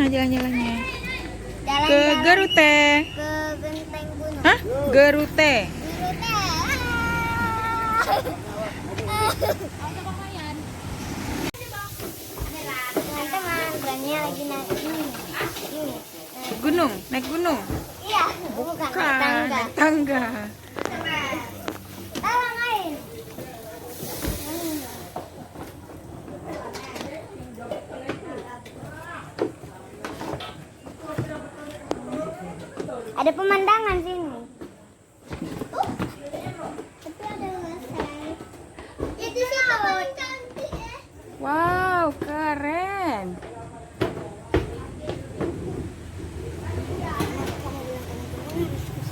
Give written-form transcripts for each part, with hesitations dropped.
jalan-jalannya? Ke Jalan-jalan Garute. ke Genteng Gunung. Hah? Garute. Teman-teman, Brania lagi naik ini. Gunung, naik gunung. Iya, bukan naik tangga. Naik tangga. Tolong Ain. Ada pemandangan sini. Tapi ada selesai. Itu siapa? Cantik ya. Wow, keren.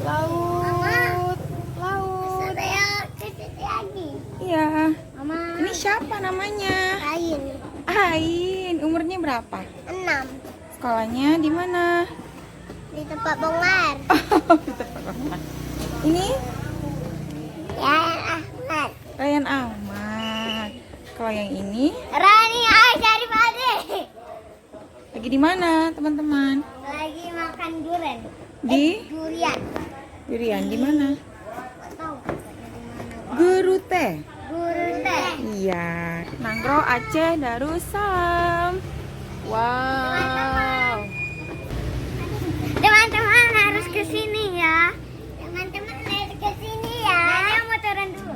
Laut, laut. Saya ke situ lagi. Iya. Mama. Ini siapa namanya? Ain. Ain. Umurnya berapa? 6 Sekolahnya di mana? di tempat bongkar. Ini Ya Ahmad. Ryan Ahmad. Kalau yang ini Rani, ayo cari Pade. lagi di mana, teman-teman? Lagi makan durian. Di Durian. durian di mana? Nggak tahu tempatnya di mana. Garute. Guru teh. Iya, Nangro Aceh Darussalam. Wow. Teman-teman harus ke sini ya. Teman-teman harus ke sini ya. Nanya mau turun dulu.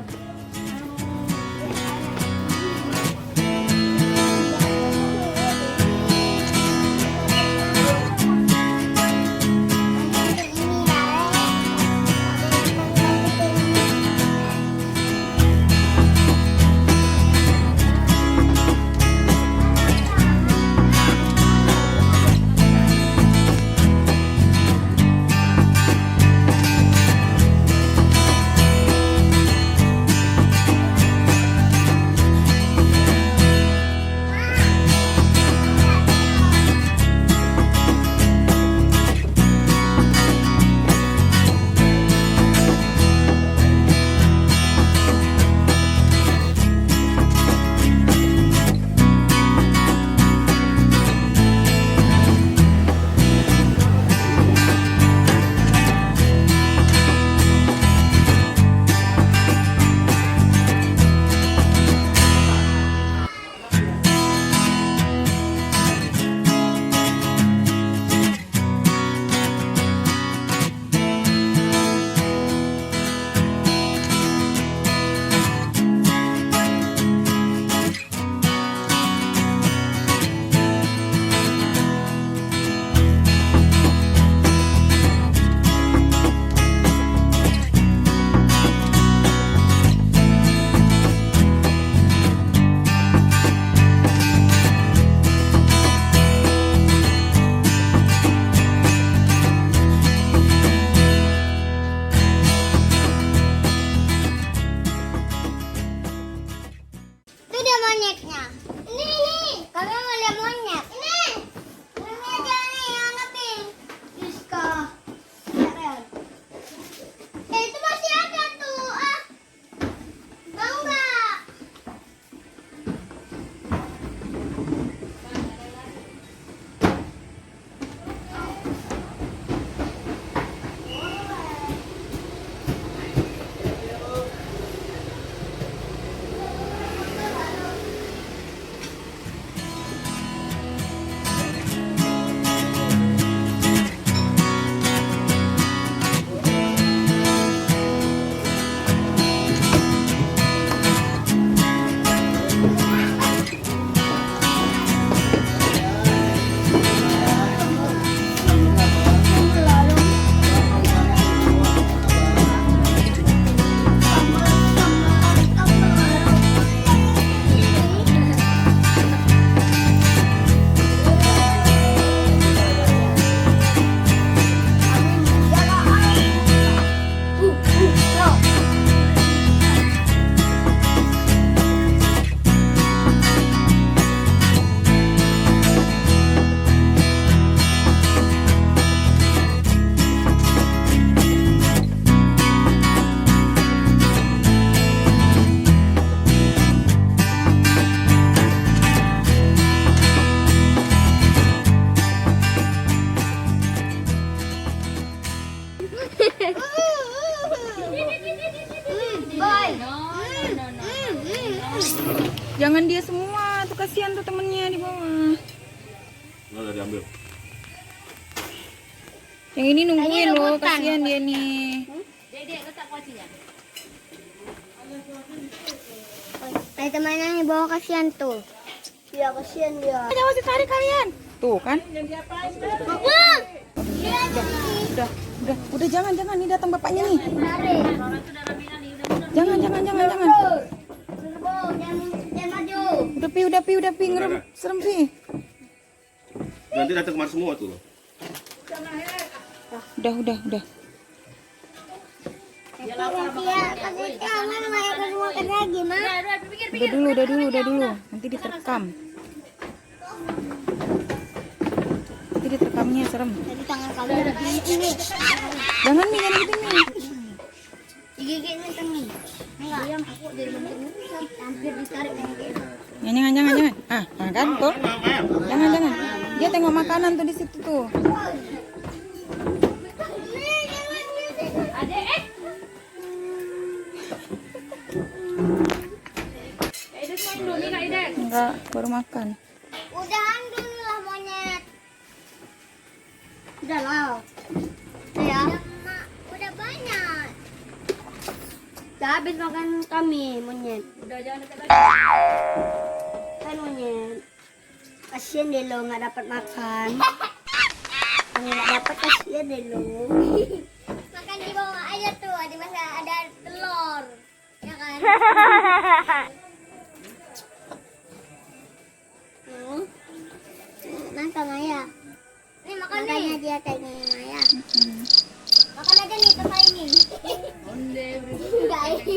Jangan dia semua, tuh kasihan tuh temennya di bawah. Nggak udah diambil. Yang ini nungguin Tadi loh, rebutan. kasihan dia nih. Temannya nih bawa kasihan tuh. Iya kasihan dia. Jangan ditarik kalian. Tuh kan? Wah! Udah jangan nih datang bapaknya nih. Tarik. Jangan. Jangan maju. Udah pi ngerem, serem pi. Nanti datang kemari semua tuh. Udah. Kasih jangan banyak semua lagi, Ma. Udah dulu. Nanti diterekam. Nanti diterekamnya serem. Tadi tangan kamu udah ini. Jangan gitu nih. Digigit nih temen. Enggak. Yang aku dari bentuk hampir ditarik kayak gitu. Jangan. Kan tuh. Jangan. Dia tengok makanan tuh di situ tuh. Enggak, baru makan. Udahan dulu lah monyet. Udah lah. Ya. Udah banyak. Udah habis makan kami monyet. Udah jangan dekat lagi. Kan monyet. Kasian deh lo nggak dapat makan. Nggak dapat kasian deh lo. Makan di bawah aja tuh, di masa ada telur. Ya kan? Nonton Maya. Nih makan nih. Makanya dia tanya Maya. Makan aja nih sama ini. Enggak ini.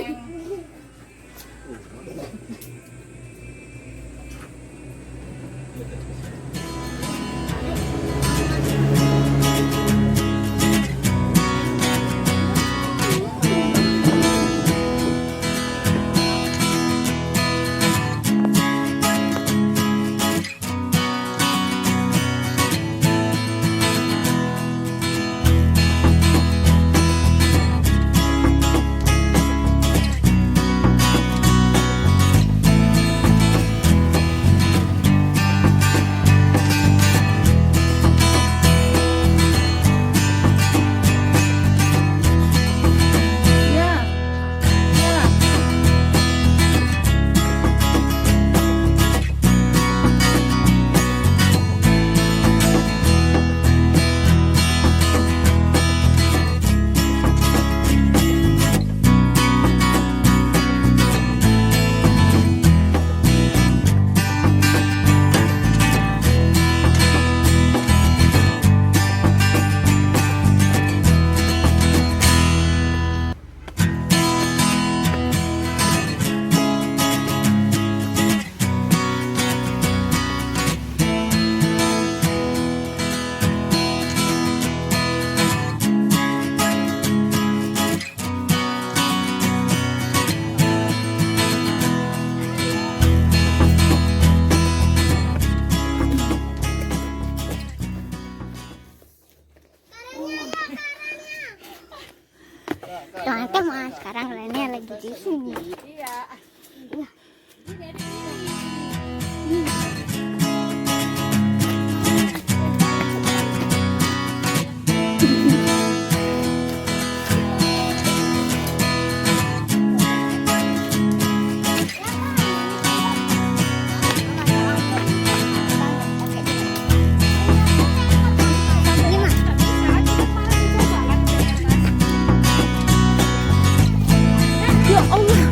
Teman-teman, sekarang Rene lagi di sini. Iya. Ya Allah.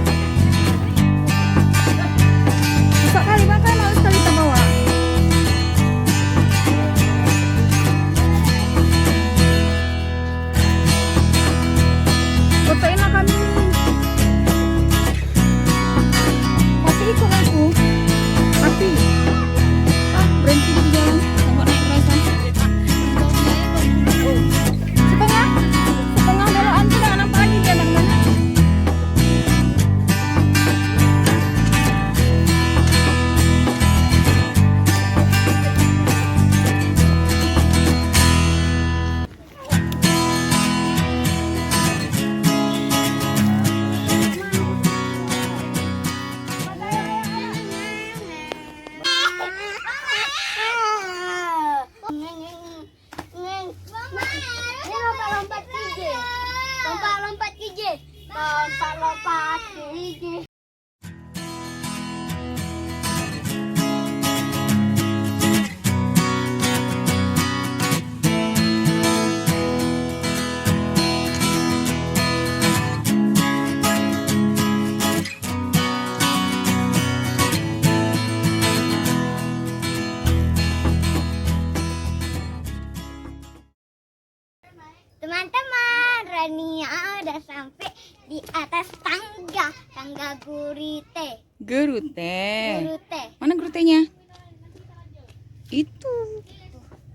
Tanpa lepas gigi. Teman-teman, Rania udah sampai di atas tangga gurite. Gerute. Gurite. Mana gerutenya? Itu.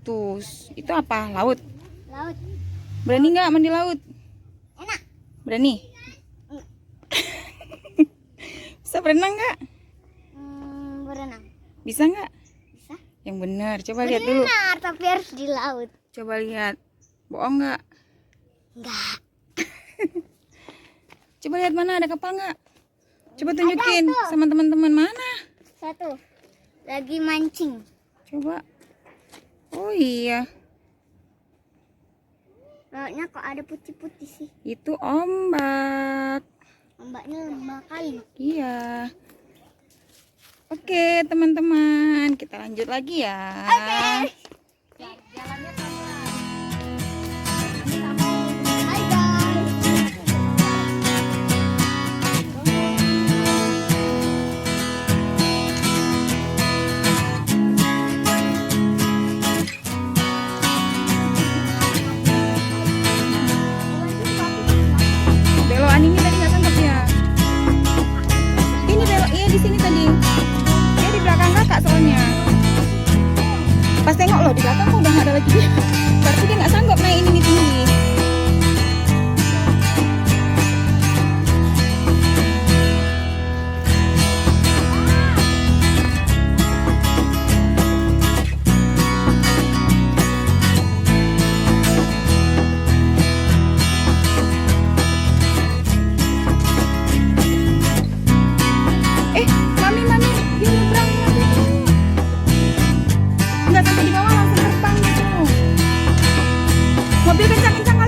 Tuh, itu apa? Laut. Laut. Berani nggak mandi laut? Enak. Berani? Bisa berenang nggak? Berenang. Bisa nggak? Bisa. Yang benar. Coba lihat dulu. Benar, tapi harus di laut. Coba lihat. Bohong nggak? Enggak. Coba lihat mana ada kapal nggak? Coba tunjukin tuh. sama teman-teman mana? Satu. Lagi mancing. Coba. Oh iya, Lautnya kok ada putih-putih sih. itu ombak. Ombaknya lemah kali. Iya. Oke, teman-teman, kita lanjut lagi ya. Oke. Hai guys. Belokan ini tadi nggak tangkap ya? Ini belok, iya di sini tadi. Dia di belakang kakak soalnya. Pas tengok loh di belakang kok udah nggak ada lagi dia. Berarti dia nggak sanggup naik ini tinggi. Mami, dia nyebrang gitu. Nggak sampai di bawah langsung terbang gitu. Mobil kencang-kencang